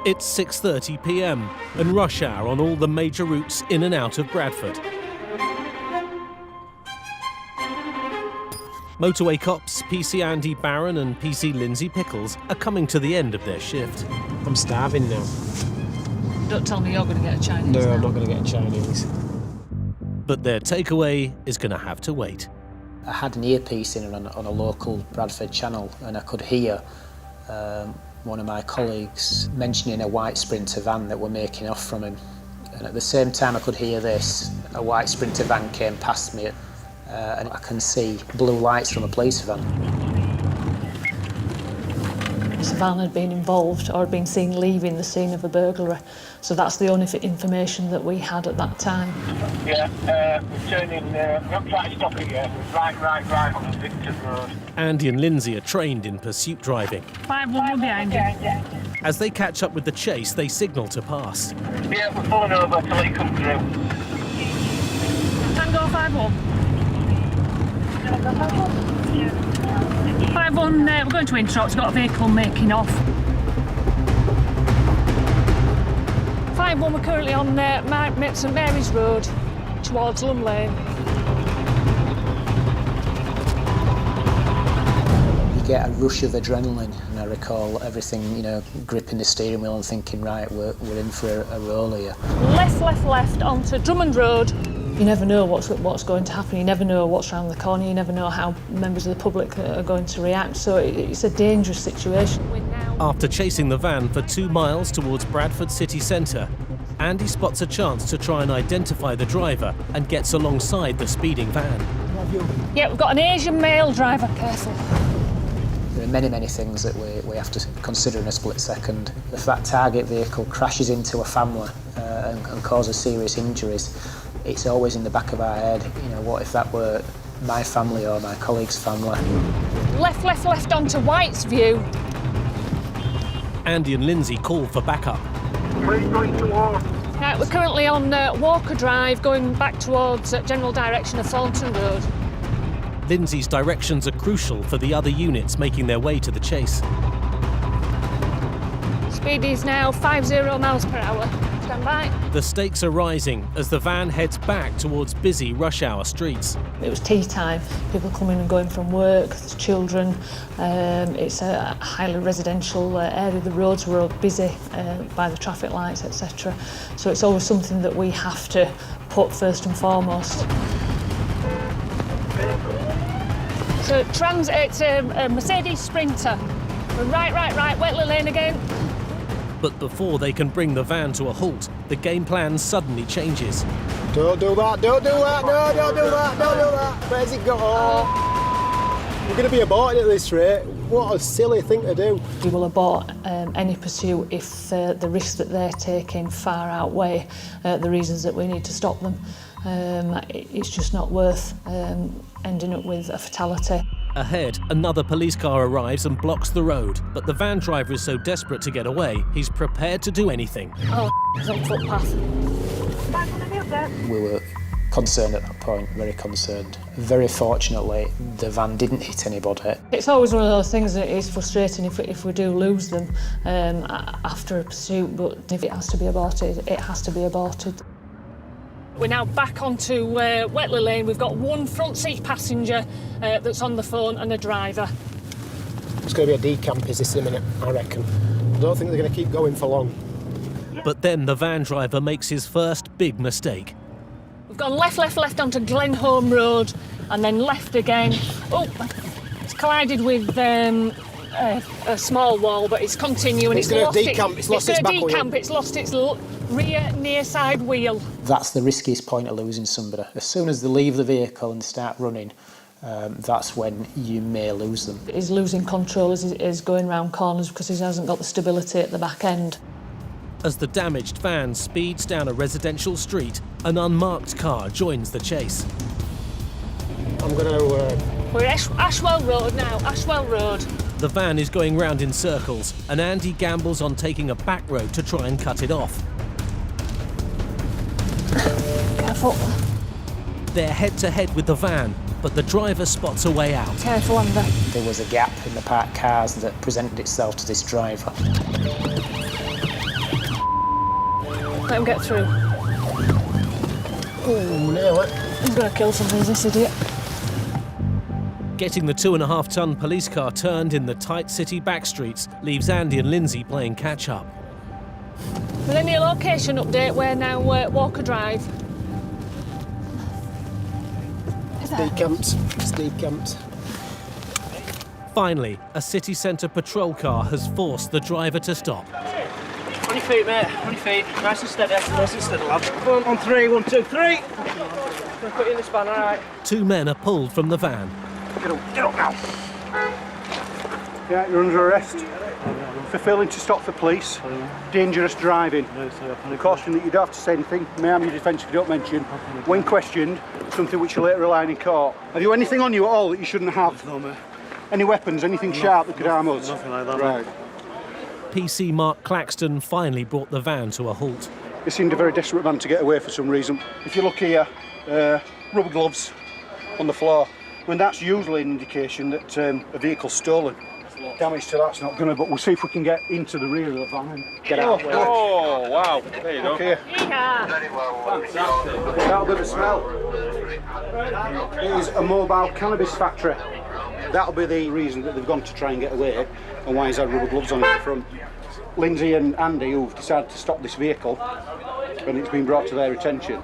It's 6:30 p.m. and rush hour on all the major routes in and out of Bradford. Motorway cops PC Andy Barron and PC Lindsay Pickles are coming to the end of their shift. I'm starving now. Don't tell me you're going to get a Chinese. No, now. I'm not going to get a Chinese. But their takeaway is going to have to wait. I had an earpiece in on a local Bradford channel, and I could hear one of my colleagues mentioning a white Sprinter van that were making off from him. And at the same time I could hear this, a white Sprinter van came past me, and I can see blue lights from a police van. This van had been involved or had been seen leaving the scene of a burglary. So that's the only information that we had at that time. Yeah, we're turning, we're not trying to stop it yet. We're right on the Victor Road. Andy and Lindsay are trained in pursuit driving. 5-1 behind you. As they catch up with the chase, they signal to pass. Yeah, we're pulling over till he comes through. Tango 5-1. 5-1, we're going to intro. It's got a vehicle making off. 5-1, we're currently on St Mary's Road towards Lum Lane. You get a rush of adrenaline, and I recall everything, gripping the steering wheel and thinking, right, we're in for a roll here. Left onto Drummond Road. You never know what's going to happen. You never know what's around the corner. You never know how members of the public are going to react. So it's a dangerous situation. After chasing the van for 2 miles towards Bradford city centre, Andy spots a chance to try and identify the driver and gets alongside the speeding van. Yeah, we've got an Asian male driver. Careful. There are many things that we have to consider in a split second. If that target vehicle crashes into a family and causes serious injuries, it's always in the back of our head, what if that were my family or my colleague's family? Left onto White's View. Andy and Lindsay call for backup. Where are you going towards? Right, we're currently on Walker Drive, going back towards general direction of Thornton Road. Lindsay's directions are crucial for the other units making their way to the chase. Speed is now 50 miles per hour. Stand by. The stakes are rising as the van heads back towards busy rush hour streets. It was tea time, people coming and going from work, there's children. It's a highly residential area, the roads were all busy by the traffic lights, etc. So it's always something that we have to put first and foremost. So it's a Mercedes Sprinter. We're right, Wetley Lane again. But before they can bring the van to a halt, the game plan suddenly changes. Don't do that, no, don't do that. Where's it go? Oh. We're going to be aborted at this rate. What a silly thing to do. We will abort any pursuit if the risks that they're taking far outweigh the reasons that we need to stop them. It's just not worth ending up with a fatality. Ahead, another police car arrives and blocks the road, but the van driver is so desperate to get away, he's prepared to do anything. Oh, it's on footpath. We were concerned at that point, very concerned. Very fortunately, the van didn't hit anybody. It's always one of those things that is frustrating if we do lose them after a pursuit, but if it has to be aborted, it has to be aborted. We're now back onto Wetley Lane. We've got one front seat passenger that's on the phone and a driver. It's going to be a decamp, is this in a minute, I reckon. I don't think they're going to keep going for long. But then the van driver makes his first big mistake. We've gone left onto Glenholme Road and then left again. Oh, it's collided with a small wall, but it's continuing. It's going to decamp, it's lost its back wheel. It's lost its rear near side wheel. That's the riskiest point of losing somebody. As soon as they leave the vehicle and start running, that's when you may lose them. He's losing control as he's going round corners because he hasn't got the stability at the back end. As the damaged van speeds down a residential street, an unmarked car joins the chase. I'm going to... We're at Ashwell Road now, Ashwell Road. The van is going round in circles, and Andy gambles on taking a back road to try and cut it off. Careful. They're head-to-head with the van, but the driver spots a way out. Careful, Amber. There was a gap in the parked cars that presented itself to this driver. Let him get through. Oh, nail it. He's going to kill something, this idiot. Getting the 2.5-ton police car turned in the tight city backstreets leaves Andy and Lindsay playing catch-up. Within your location update, we're now Walker Drive. Speed camps, speed camps. Finally, a city centre patrol car has forced the driver to stop. On your feet, mate. On your feet. Nice and steady. Nice and steady, lad. Go on 3. 1, 2, 3. I'm gonna put you in the span, all right? 2 men are pulled from the van. Get up now. Yeah, you're under arrest for failing to stop for police, dangerous driving. I caution that you don't have to say anything. May harm your defence if you don't mention. When questioned, something which you later rely on in court. Have you anything on you at all that you shouldn't have? No, mate. Any weapons, anything sharp that could harm us? Nothing like that, Right. PC Mark Claxton finally brought the van to a halt. It seemed a very desperate man to get away for some reason. If you look here, rubber gloves on the floor, and that's usually an indication that a vehicle's stolen. Damage to that's not gonna, but we'll see if we can get into the rear of the van and get out. Oh, wow. There you go. Okay. That'll be the smell. It is a mobile cannabis factory. That'll be the reason that they've gone to try and get away, and why he's had rubber gloves on at the front. Lindsay and Andy, who've decided to stop this vehicle, and it's been brought to their attention,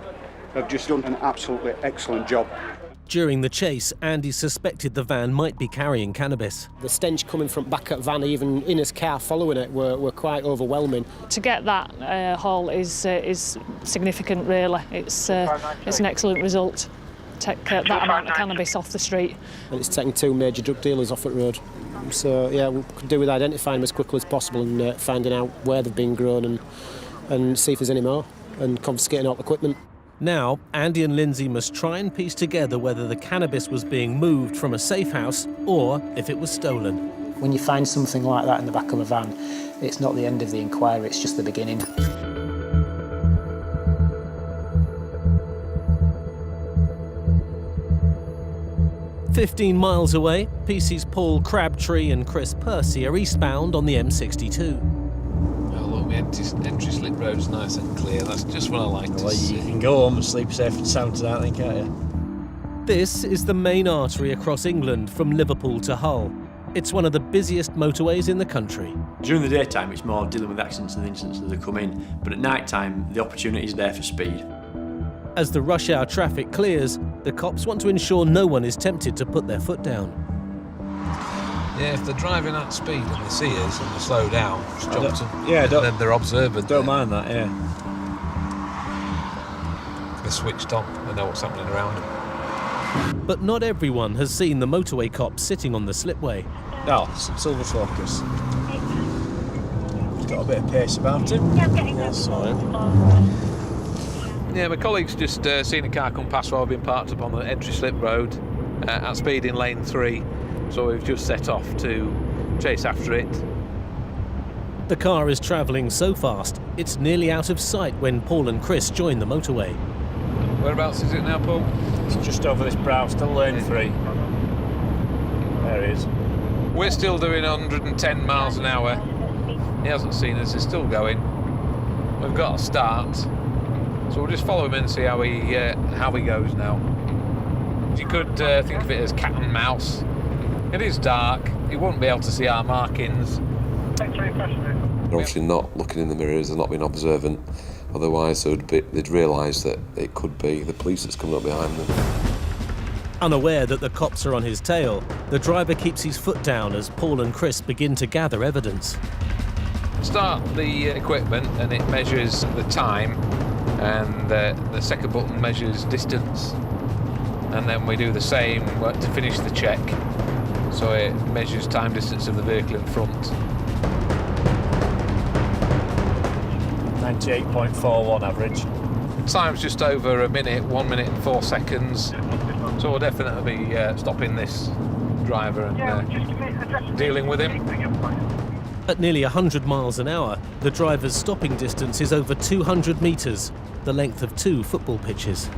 have just done an absolutely excellent job. During the chase, Andy suspected the van might be carrying cannabis. The stench coming from back at van, even in his car following it, were quite overwhelming. To get that haul is significant, really. It's an excellent result. Take that amount of cannabis off the street. And it's taking 2 major drug dealers off at road. So, yeah, we could do with identifying them as quickly as possible and finding out where they've been grown and see if there's any more, and confiscating all the equipment. Now, Andy and Lindsay must try and piece together whether the cannabis was being moved from a safe house or if it was stolen. When you find something like that in the back of a van, it's not the end of the inquiry, it's just the beginning. "15 miles away, PC's Paul Crabtree and Chris Percy are eastbound on the M62. Oh, look, the entry slip road's nice and clear. That's just what I like to see. You can go home and sleep safe and sound tonight, then, can't you? This is the main artery across England from Liverpool to Hull. It's one of the busiest motorways in the country. During the daytime, it's more dealing with accidents and incidents as they come in, but at night time, the opportunity is there for speed. As the rush hour traffic clears, the cops want to ensure no one is tempted to put their foot down. Yeah, if they're driving at speed and they see us and they slow down, stop them. Yeah, then they're observant. Don't mind that, yeah. They're switched on. They know what's happening around them. But not everyone has seen the motorway cop sitting on the slipway. Oh, Silver Focus. He's got a bit of pace about him. Yeah, sorry. Yeah, my colleague's just seen a car come past while I've been parked up on the entry slip road at speed in lane 3. So we've just set off to chase after it. The car is travelling so fast, it's nearly out of sight when Paul and Chris join the motorway. Whereabouts is it now, Paul? It's just over this brow, still lane 3. There he is. We're still doing 110 miles an hour. He hasn't seen us, he's still going. We've got a start. So we'll just follow him and see how he goes now. You could think of it as cat and mouse. It is dark. He won't be able to see our markings. They're obviously not looking in the mirrors, they're not being observant. Otherwise, they'd realise that it could be the police that's coming up behind them. Unaware that the cops are on his tail, the driver keeps his foot down as Paul and Chris begin to gather evidence. Start the equipment and it measures the time, and the second button measures distance. And then we do the same to finish the check. So it measures time distance of the vehicle in front. 98.41 average. Time's just over a minute, 1 minute and 4 seconds. So we'll definitely be stopping this driver and dealing with him. At nearly 100 miles an hour, the driver's stopping distance is over 200 metres, the length of 2 football pitches.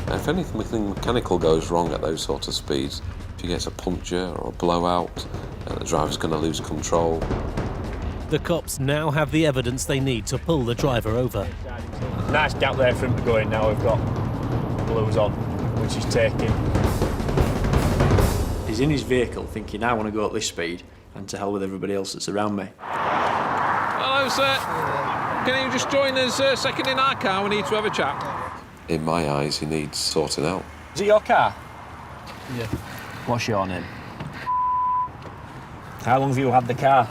If anything mechanical goes wrong at those sort of speeds, if he gets a puncture or a blowout, the driver's going to lose control. The cops now have the evidence they need to pull the driver over. Nice gap there for him to go in. Now we've got blues on, which is taking. He's in his vehicle thinking, I want to go at this speed, and to hell with everybody else that's around me. Hello, sir. Can you just join us a second in our car? We need to have a chat. In my eyes, he needs sorting out. Is it your car? Yeah. What's your name? How long have you had the car?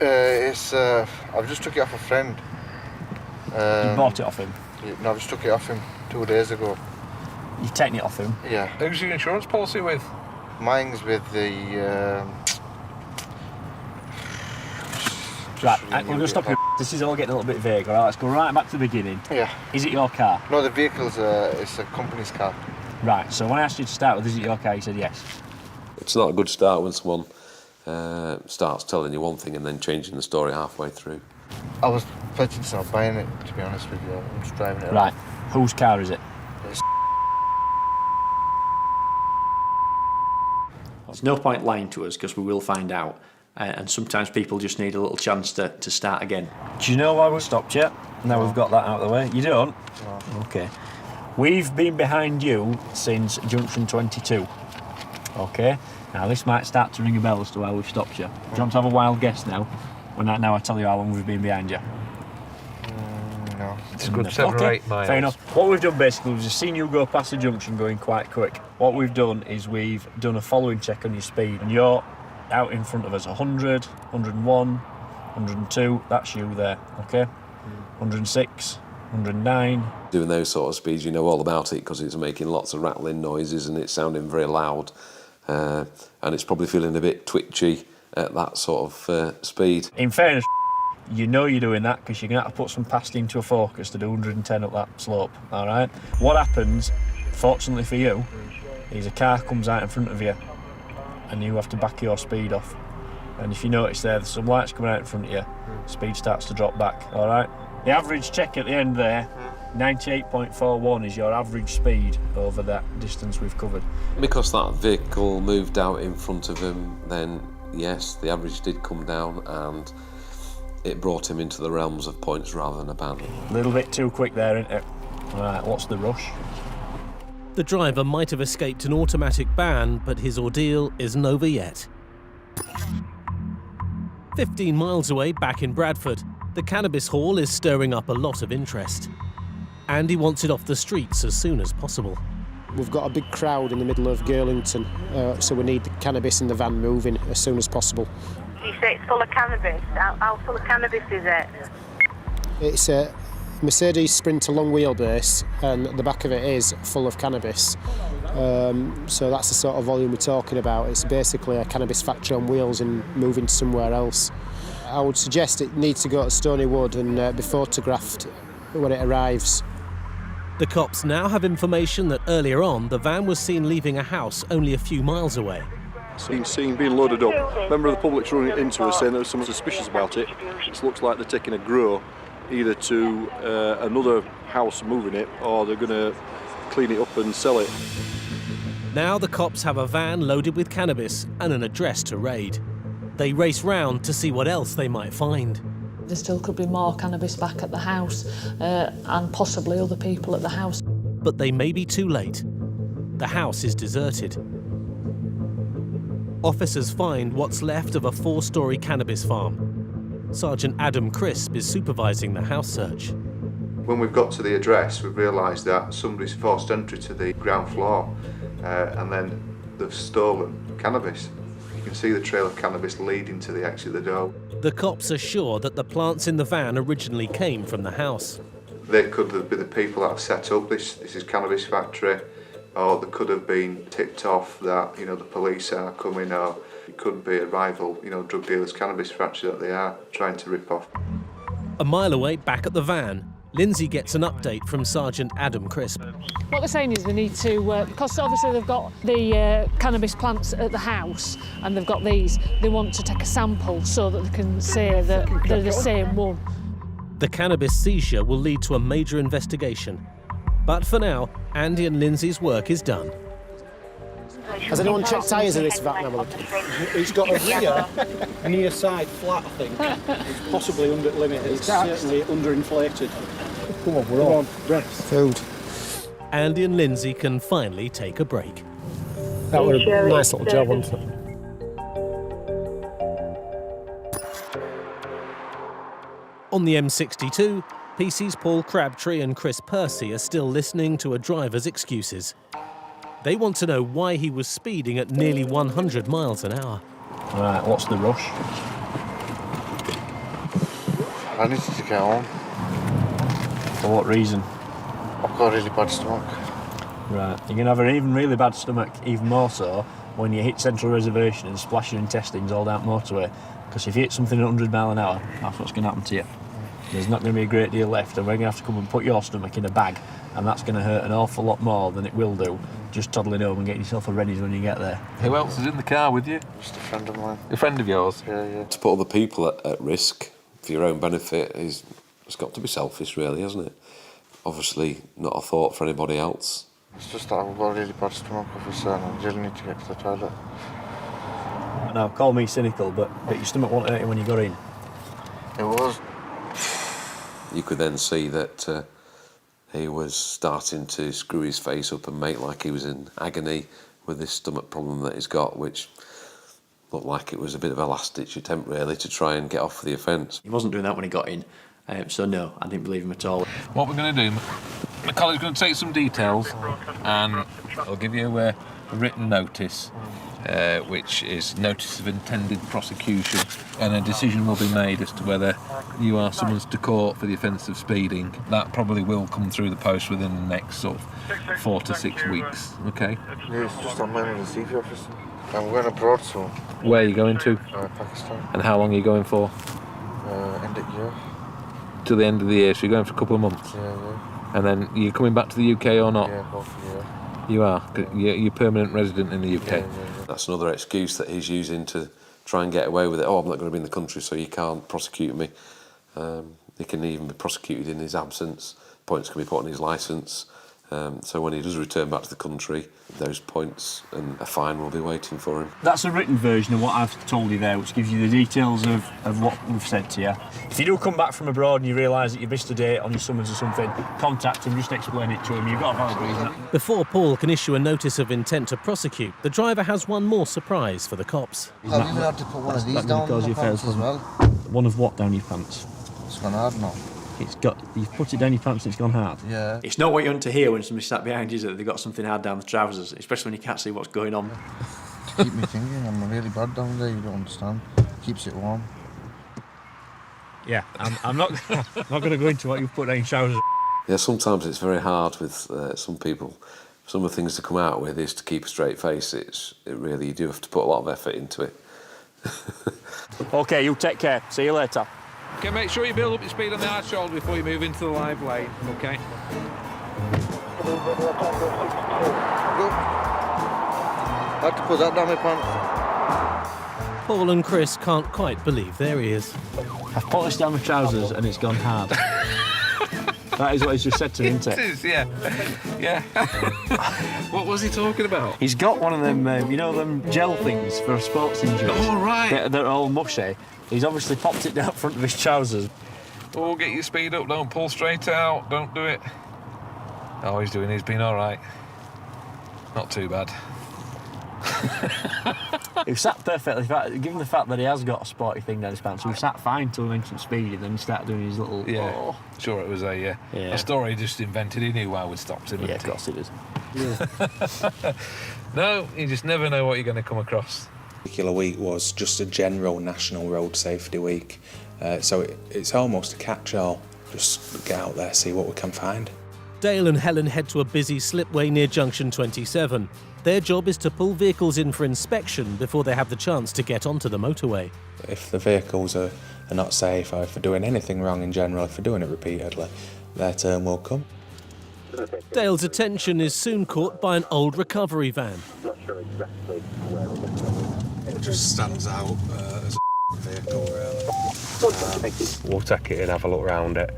I've just took it off a friend. You bought it off him? No, I've just took it off him 2 days ago. You've taken it off him? Yeah. Who's your insurance policy with? Mine's with the... Right, we're going to stop you. This is all getting a little bit vague, all right? Let's go right back to the beginning. Yeah. Is it your car? No, the vehicle's it's a company's car. Right, so when I asked you to start with, is it your car, you said yes. It's not a good start when someone starts telling you one thing and then changing the story halfway through. I was pledging to not buying it, to be honest with you. I'm just driving it around. Right, whose car is it? There's no point lying to us because we will find out. And sometimes people just need a little chance to start again. Do you know why we stopped you? Now we've got that out of the way. You don't? No. Okay. We've been behind you since junction 22. Okay? Now this might start to ring a bell as to why we've stopped you. Do you want to have a wild guess now? Now I tell you how long we've been behind you. No. It's a good 7 or 8 miles. Fair enough. What we've done basically, we've just seen you go past the junction going quite quick. What we've done is we've done a following check on your speed. And you're out in front of us 100, 101, 102, that's you there, okay? 106, 109. Doing those sort of speeds, you know all about it because it's making lots of rattling noises and it's sounding very loud. And it's probably feeling a bit twitchy at that sort of speed. In fairness, you know you're doing that because you're going to have to put some past into a focus to do 110 up that slope, all right? What happens, fortunately for you, is a car comes out in front of you and you have to back your speed off. And if you notice there's some lights coming out in front of you, speed starts to drop back, all right? The average check at the end there, 98.41 is your average speed over that distance we've covered. Because that vehicle moved out in front of him, then yes, the average did come down and it brought him into the realms of points rather than a ban. A little bit too quick there, isn't it? All right, what's the rush? The driver might have escaped an automatic ban, but his ordeal isn't over yet. 15 miles away, back in Bradford, the cannabis haul is stirring up a lot of interest. Andy wants it off the streets as soon as possible. We've got a big crowd in the middle of Girlington, so we need the cannabis in the van moving as soon as possible. You say it's full of cannabis. How full of cannabis is it? It's a Mercedes Sprinter long wheelbase and the back of it is full of cannabis. So that's the sort of volume we're talking about. It's basically a cannabis factory on wheels and moving somewhere else. I would suggest it needs to go to Stony Wood and be photographed when it arrives. The cops now have information that earlier on the van was seen leaving a house only a few miles away. Seen being loaded up. Member of the public's running into us saying there was someone suspicious about it. It looks like they're taking a grow either to another house moving it or they're going to clean it up and sell it. Now the cops have a van loaded with cannabis and an address to raid. They race round to see what else they might find. There still could be more cannabis back at the house and possibly other people at the house. But they may be too late. The house is deserted. Officers find what's left of a 4-storey cannabis farm. Sergeant Adam Crisp is supervising the house search. When we've got to the address, we've realised that somebody's forced entry to the ground floor and then they've stolen cannabis. You can see the trail of cannabis leading to the exit of the door. The cops are sure that the plants in the van originally came from the house. They could have been the people that have set up this is cannabis factory, or they could have been tipped off that, you know, the police are coming, or it could be a rival, you know, drug dealers' cannabis factory that they are trying to rip off. A mile away, back at the van, Lindsay gets an update from Sergeant Adam Crisp. What they're saying is they need to, because obviously they've got the cannabis plants at the house and they've got these, they want to take a sample so that they can say that they're the same one. The cannabis seizure will lead to a major investigation. But for now, Andy and Lindsay's work is done. Has anyone checked tyres in this van? Have a look. It's got a rear near side flat, I think. It's possibly under limit. It's certainly underinflated. Come on, we're on. Rest. Food. Andy and Lindsay can finally take a break. That was a nice little job, wasn't it? On the M62, PC's Paul Crabtree and Chris Percy are still listening to a driver's excuses. They want to know why he was speeding at nearly 100 miles an hour. Right, what's the rush? I needed to get home. For what reason? I've got a really bad stomach. Right, you're going to have an even really bad stomach, even more so, when you hit Central Reservation and splash your intestines all down Motorway. Because if you hit something at 100 mile an hour, that's what's going to happen to you. There's not going to be a great deal left, and we're going to have to come and put your stomach in a bag, and that's going to hurt an awful lot more than it will do just toddling home and getting yourself a Rennies when you get there. Who else is in the car with you? Just a friend of mine. A friend of yours? Yeah. To put other people at risk for your own benefit it's got to be selfish, really, hasn't it? Obviously, not a thought for anybody else. It's just that I've got a really bad stomach, obviously, and I really need to get to the toilet. Now, call me cynical, but your stomach won't hurt you when you got in. It was. You could then see that he was starting to screw his face up and make like he was in agony with this stomach problem that he's got, which looked like it was a bit of a last-ditch attempt, really, to try and get off the offence. He wasn't doing that when he got in, so no, I didn't believe him at all. What we're going to do, my colleague's going to take some details and I'll give you a written notice, which is notice of intended prosecution, and a decision will be made as to whether you are summoned to court for the offence of speeding. That probably will come through the post within the next sort of 4 to 6 weeks, okay? Yeah, it's just on my receiver office. I'm going abroad soon. Where are you going to? Pakistan. And how long are you going for? End of year. Till the end of the year, so you're going for a couple of months? Yeah. And then you're coming back to the UK or not? Yeah, hopefully, yeah. You are? You're permanent resident in the UK? Yeah. That's another excuse that he's using to try and get away with it. Oh, I'm not going to be in the country, so you can't prosecute me. He can even be prosecuted in his absence. Points can be put on his licence. So when he does return back to the country, those points and a fine will be waiting for him. That's a written version of what I've told you there, which gives you the details of what we've said to you. If you do come back from abroad and you realise that you missed a date on your summons or something, contact him, just explain it to him. You've got a valid reason. Before Paul can issue a notice of intent to prosecute, the driver has one more surprise for the cops. I've even had to put one of these down my pants as well. One of what down your pants? It's gone hard now. You've put it down your pants and it's gone hard? Yeah. It's not what you want to hear when somebody sat behind you, is that they've got something hard down the trousers, especially when you can't see what's going on. Keep me thinking, I'm really bad down there, you don't understand. Keeps it warm. Yeah, I'm not going to go into what you've put down your trousers. Yeah, sometimes it's very hard with some people. Some of the things to come out with is to keep a straight face. You do have to put a lot of effort into it. OK, you take care. See you later. Okay, make sure you build up your speed on the hard shoulder before you move into the live lane, okay? I had to put that down my pants. Paul and Chris can't quite believe their ears. I've polished down my trousers and it's gone hard. That is what he's just said to me, isn't it? It is, yeah. What was he talking about? He's got one of them, them gel things for sports injuries. Oh, right. They're all mushy. He's obviously popped it down front of his trousers. Oh, get your speed up, don't pull straight out, don't do it. Oh, he's been all right. Not too bad. He sat perfectly fine, given the fact that he has got a sporty thing down his pants. He sat fine till he mentioned speed, and then he started doing his little... Yeah, oh. Sure it was a story he just invented. He knew why we stopped him. Yeah, of course he did. Yeah. No, you just never know what you're going to come across. This particular week was just a general National Road Safety Week, so it's almost a catch-all. Just get out there, see what we can find. Dale and Helen head to a busy slipway near Junction 27. Their job is to pull vehicles in for inspection before they have the chance to get onto the motorway. If the vehicles are not safe, or if they're doing anything wrong in general, if they're doing it repeatedly, their turn will come. Dale's attention is soon caught by an old recovery van. It just stands out as a vehicle, really. We'll take it and have a look around it.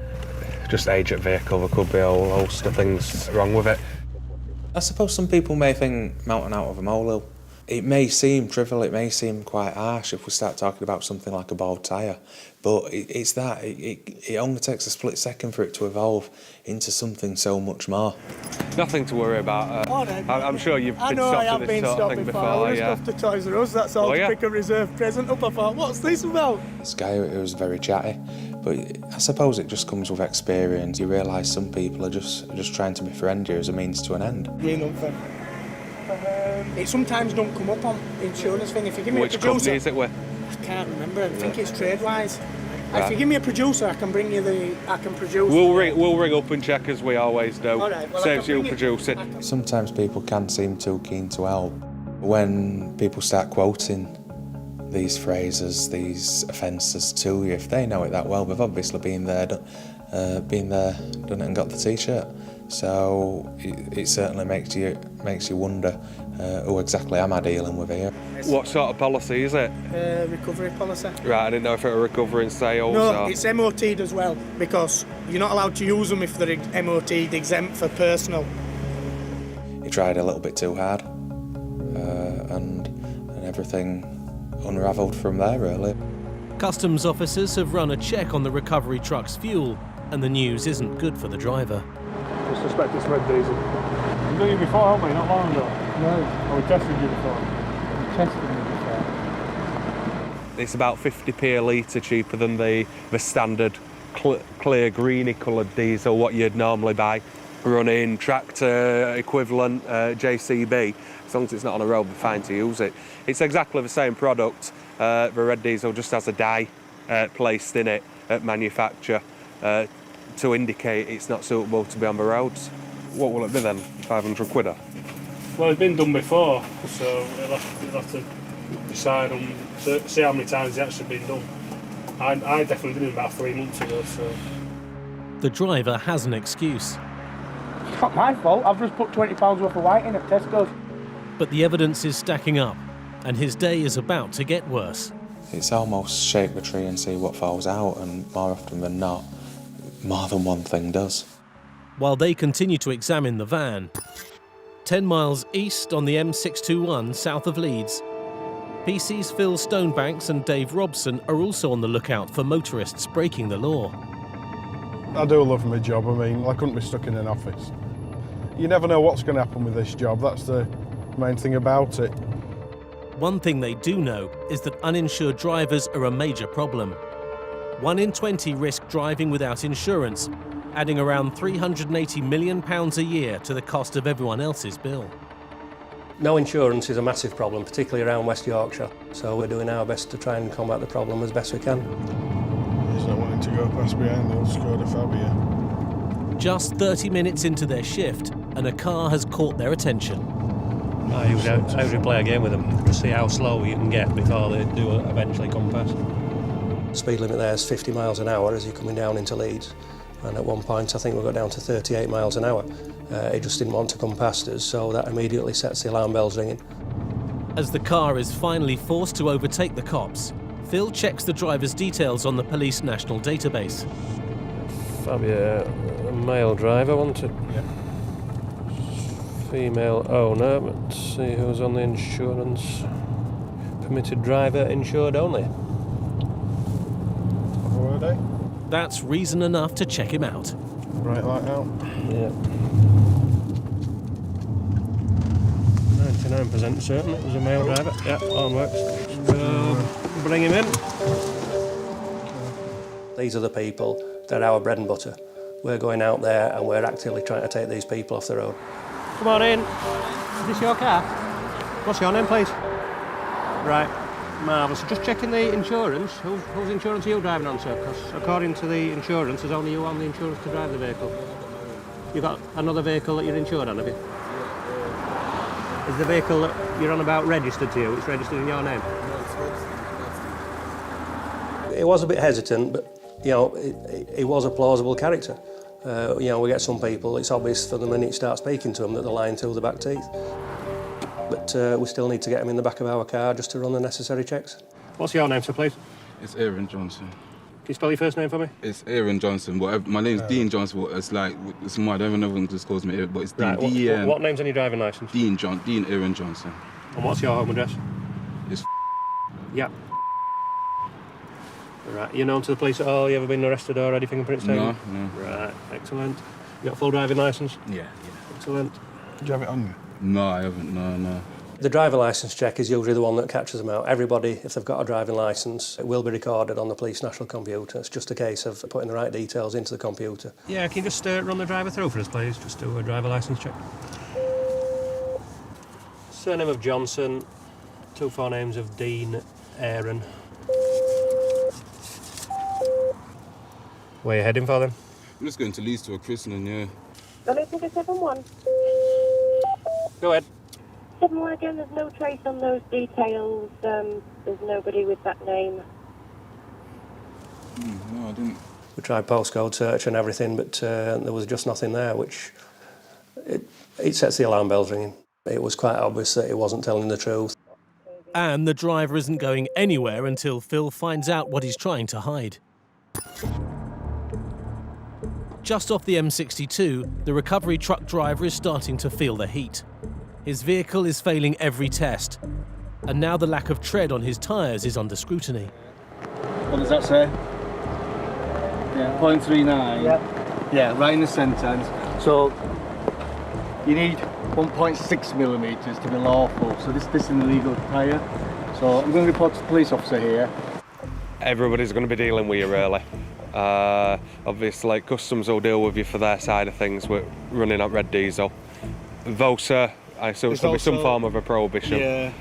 Just age at vehicle, there could be a whole host of things wrong with it. I suppose some people may think mountain out of a molehill, It may seem trivial, it may seem quite harsh if we start talking about something like a bald tyre, but it's that. It only takes a split second for it to evolve into something so much more. Nothing to worry about. I'm sure you've been I stopped have for been this sort of stopped thing before. before. I was off to Toys R Us, that's all, to pick a reserve present up. I thought, what's this about? This guy who was very chatty, but I suppose it just comes with experience. You realise some people are just trying to befriend you as a means to an end. It sometimes don't come up on insurance thing. If you give me Which a producer, company is it with? I can't remember. I think it's Tradewise. Right. If you give me a producer, I can bring you I can produce. We'll ring up and check as we always do. All right, well, Saves you producing. Sometimes people can seem too keen to help. When people start quoting these phrases, these offences to you, if they know it that well, they've obviously been there, done it and got the T-shirt. So it certainly makes you wonder who exactly am I dealing with here. What sort of policy is it? Recovery policy. Right, I didn't know if it were recovering sales No, or... it's MOT'd as well, because you're not allowed to use them if they're MOT'd, exempt for personal. He tried a little bit too hard, and everything unravelled from there, really. Customs officers have run a check on the recovery truck's fuel, and the news isn't good for the driver. I suspect it's red diesel. We've done you before, haven't we? Not long ago. No. Oh, we tested you before. We tested me before. It's about 50p a litre cheaper than the standard clear greeny coloured diesel, what you'd normally buy. Running tractor equivalent JCB, as long as it's not on a road, we're fine to use it. It's exactly the same product. The red diesel just has a dye placed in it at manufacture to indicate it's not suitable to be on the roads. What will it be then? 500 quid? Well, it's been done before, so you'll have to decide on see how many times it's actually been done. I definitely did it about 3 months ago, so... The driver has an excuse. It's not my fault, I've just put £20 worth of white in at Tesco's. But the evidence is stacking up, and his day is about to get worse. It's almost shake the tree and see what falls out, and more often than not, more than one thing does. While they continue to examine the van, 10 miles east on the M621 south of Leeds, PC's Phil Stonebanks and Dave Robson are also on the lookout for motorists breaking the law. I do love my job. I mean, I couldn't be stuck in an office. You never know what's going to happen with this job. That's the main thing about it. One thing they do know is that uninsured drivers are a major problem. 1 in 20 risk driving without insurance, adding around £380 million a year to the cost of everyone else's bill. No insurance is a massive problem, particularly around West Yorkshire, so we're doing our best to try and combat the problem as best we can. He's not wanting to go past behind the old Skoda Fabia. Just 30 minutes into their shift, and a car has caught their attention. I usually play a game with them to see how slow you can get before they do eventually come past. The speed limit there is 50 miles an hour as you're coming down into Leeds, and at one point I think we got down to 38 miles an hour. He just didn't want to come past us, so that immediately sets the alarm bells ringing. As the car is finally forced to overtake the cops, Phil checks the driver's details on the police national database. Fabia, a male driver, wasn't it? Yeah. Female owner, let's see who's on the insurance. Permitted driver, insured only. Were they? That's reason enough to check him out. Right, like now? Yeah. 99% certain it was a male driver. Yeah, on works. Bring him in. These are the people that are our bread and butter. We're going out there and we're actively trying to take these people off the road. Come on in. Is this your car? What's your name, please? Right. Marvellous. Just checking the insurance. Whose insurance are you driving on, sir? Because according to the insurance, there's only you on the insurance to drive the vehicle. You've got another vehicle that you're insured on, have you? Is the vehicle that you're on about registered to you? It's registered in your name? He was a bit hesitant, but, you know, he was a plausible character. You know, we get some people, it's obvious from the minute you start speaking to them that they're lying through the back teeth. But we still need to get him in the back of our car just to run the necessary checks. What's your name, sir, please? It's Aaron Johnson. Can you spell your first name for me? It's Aaron Johnson, but my name's Dean Johnson, but it's like, it's more, I don't even know if everyone just calls me Aaron, but it's Dean. Right, what name's on your driving licence? Dean Aaron Johnson. And what's your home address? It's Yeah. Right, you known to the police at all? You ever been arrested or any fingerprints taken? No. Right, excellent. You got a full driving licence? Yeah. Excellent. Do you have it on you? No, I haven't. No. The driver licence check is usually the one that catches them out. Everybody, if they've got a driving licence, it will be recorded on the police national computer. It's just a case of putting the right details into the computer. Yeah, can you just run the driver through for us, please? Just do a driver licence check. Surname of Johnson, 2 forenames of Dean, Aaron. Where are you heading for then? I'm just going to Leeds to a christening, yeah. Hello, 7-1. Go ahead. 7-1 again, there's no trace on those details. There's nobody with that name. No, I didn't. We tried postcode search and everything, but there was just nothing there, which it sets the alarm bells ringing. It was quite obvious that he wasn't telling the truth. And the driver isn't going anywhere until Phil finds out what he's trying to hide. Just off the M62, the recovery truck driver is starting to feel the heat. His vehicle is failing every test, and now the lack of tread on his tyres is under scrutiny. What does that say? Yeah, 0.39. Yeah, right in the sentence. So you need 1.6 millimetres to be lawful. So this is an illegal tyre. So I'm going to report to the police officer here. Everybody's going to be dealing with you, really. Obviously, customs will deal with you for their side of things. We're running at red diesel. VOSA, I assume it's going to be some form of a prohibition. Yeah.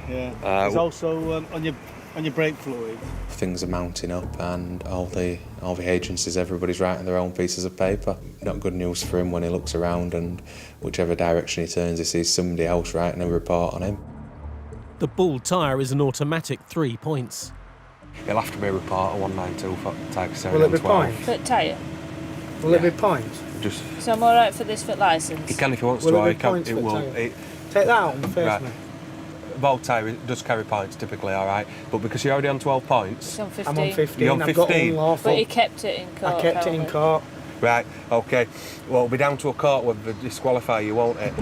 There's also on your brake fluid. Things are mounting up, and all the agencies, everybody's writing their own pieces of paper. Not good news for him when he looks around, and whichever direction he turns, he sees somebody else writing a report on him. The bald tyre is an automatic 3 points. It'll have to be a report, a 192 for Tiger 7 Will it be 12. points? Foot tyre? Will it be points? Just, So I'm alright for this foot licence? he can if he wants Will to, it or be he can. points It for will. tyre? Take that out on the face, Right. mate. Bald tyre does carry points typically, all right, but because you're already on 12 points. It's on 15. I'm on 15. You're on I've got 15. unlawful. But he kept it in court. I kept it in court. Right, okay. Well, it'll be down to a court whether they disqualify you, won't it?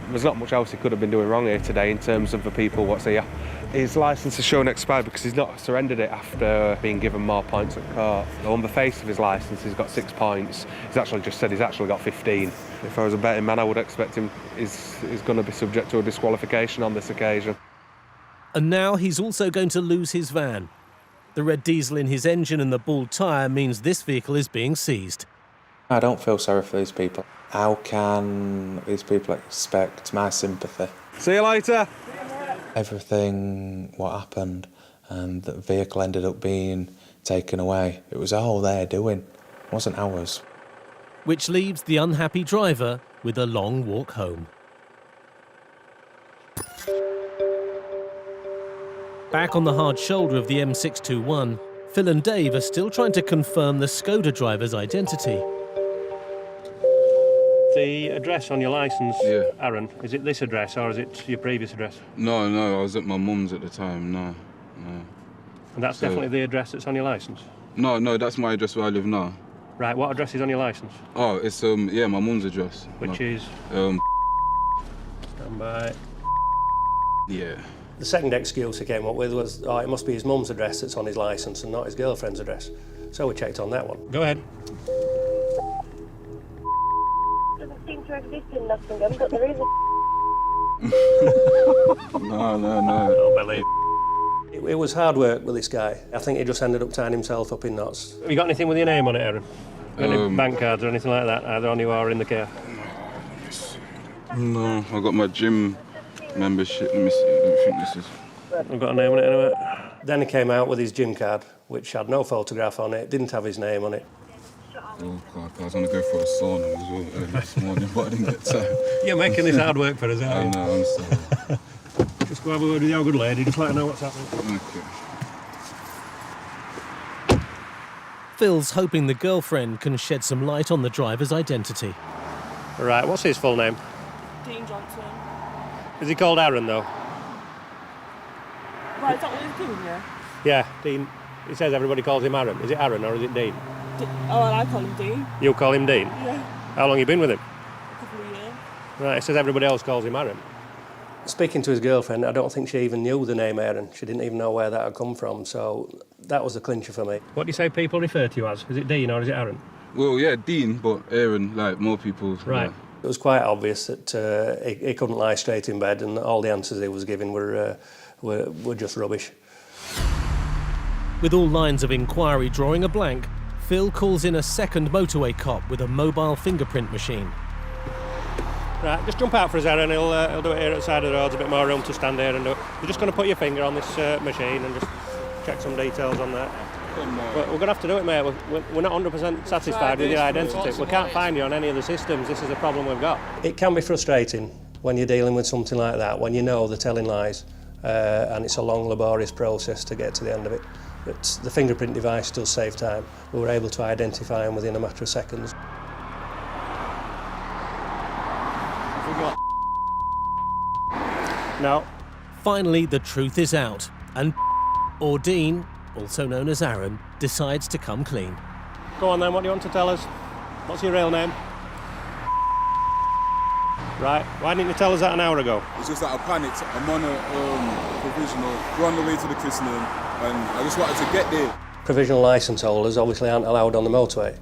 There's not much else he could have been doing wrong here today in terms of the people what's here. His licence is shown expired because he's not surrendered it after being given more points at court. On the face of his licence, he's got 6 points. He's actually just said he's actually got 15. If I was a betting man, I would expect him is going to be subject to a disqualification on this occasion. And now he's also going to lose his van. The red diesel in his engine and the bald tyre means this vehicle is being seized. I don't feel sorry for these people. How can these people expect my sympathy? See you later. Everything, what happened, and the vehicle ended up being taken away. It was all their doing. It wasn't ours. Which leaves the unhappy driver with a long walk home. Back on the hard shoulder of the M621, Phil and Dave are still trying to confirm the Skoda driver's identity. The address on your licence, Yeah. Aaron, is it this address or is it your previous address? No, I was at my mum's at the time, no. And that's So- definitely the address that's on your licence? No, that's my address where I live now. Right, what address is on your licence? Oh, it's, my mum's address. Which is? Stand by. Yeah. The second excuse he came up with was, it must be his mum's address that's on his licence and not his girlfriend's address. So we checked on that one. Go ahead. Doesn't seem to exist in Nottingham, but there is a... No. Don't believe. It was hard work with this guy. I think he just ended up tying himself up in knots. Have you got anything with your name on it, Aaron? Got any bank cards or anything like that, either on you or in the car? No, I got my gym membership. Let me see. Let me think this is. I've got a name on it anyway. Then he came out with his gym card, which had no photograph on it, didn't have his name on it. Oh, God, I was going to go for a sauna as well early this morning, but I didn't get time. You're making this hard work for us, aren't you? I know, I'm sorry. Just go have a word with your good lady, just let her know what's happening. Okay. Phil's hoping the girlfriend can shed some light on the driver's identity. Right, what's his full name? Dean Johnson. Is he called Aaron, though? Right, is that what he's doing, yeah? Yeah, Dean. It says everybody calls him Aaron. Is it Aaron or is it Dean? Oh, I call him Dean. You call him Dean? Yeah. How long you been with him? A couple of years. Right, it says everybody else calls him Aaron. Speaking to his girlfriend, I don't think she even knew the name Aaron. She didn't even know where that had come from, so that was the clincher for me. What do you say people refer to you as? Is it Dean or is it Aaron? Well, yeah, Dean, but Aaron, like more people. Right. Yeah. It was quite obvious that he couldn't lie straight in bed, and all the answers he was giving were just rubbish. With all lines of inquiry drawing a blank, Phil calls in a second motorway cop with a mobile fingerprint machine. Right, just jump out for us, Aaron. He'll do it here at the side of the road. There's a bit more room to stand here and do it. You're just going to put your finger on this machine and just check some details on there. But we're going to have to do it, mate. We're not 100% satisfied with your identity. We can't find you on any of the systems. This is the problem we've got. It can be frustrating when you're dealing with something like that, when you know they're telling lies, and it's a long, laborious process to get to the end of it. But the fingerprint device does save time. We were able to identify him within a matter of seconds. No. Finally, the truth is out, and or Dean, also known as Aaron, decides to come clean. Go on then, what do you want to tell us? What's your real name? Right, why didn't you tell us that an hour ago? It's just that I panicked. I'm on a provisional. We're on the way to the christening, and I just wanted to get there. Provisional licence holders obviously aren't allowed on the motorway,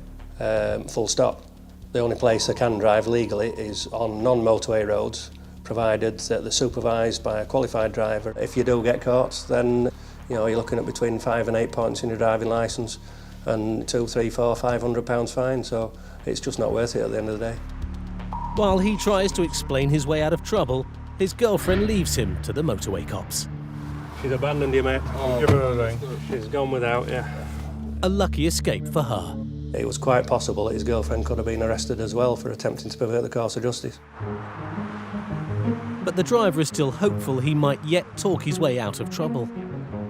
full stop. The only place they can drive legally is on non-motorway roads, provided that they're supervised by a qualified driver. If you do get caught, then you're looking at between 5 and 8 points in your driving licence and £200, £300, £400, £500 fine, so it's just not worth it at the end of the day. While he tries to explain his way out of trouble, his girlfriend leaves him to the motorway cops. She's abandoned you, mate. Give her a ring. She's gone without you. A lucky escape for her. It was quite possible that his girlfriend could have been arrested as well for attempting to pervert the course of justice. But the driver is still hopeful he might yet talk his way out of trouble.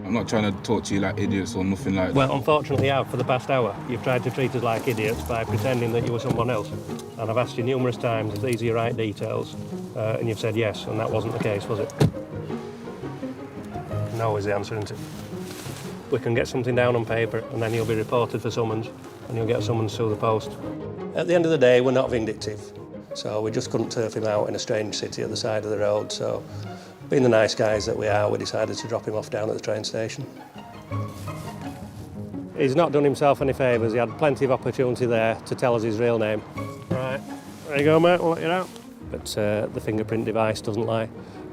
I'm not trying to talk to you like idiots or nothing like that. Well, unfortunately, for the past hour, you've tried to treat us like idiots by pretending that you were someone else. And I've asked you numerous times if these are your right details, and you've said yes, and that wasn't the case, was it? No is the answer, isn't it? We can get something down on paper, and then you'll be reported for summons, and you'll get a summons through the post. At the end of the day, we're not vindictive, so we just couldn't turf him out in a strange city at the side of the road, so being the nice guys that we are, we decided to drop him off down at the train station. He's not done himself any favours. He had plenty of opportunity there to tell us his real name. Right, there you go, mate, we'll let you out. But the fingerprint device doesn't lie,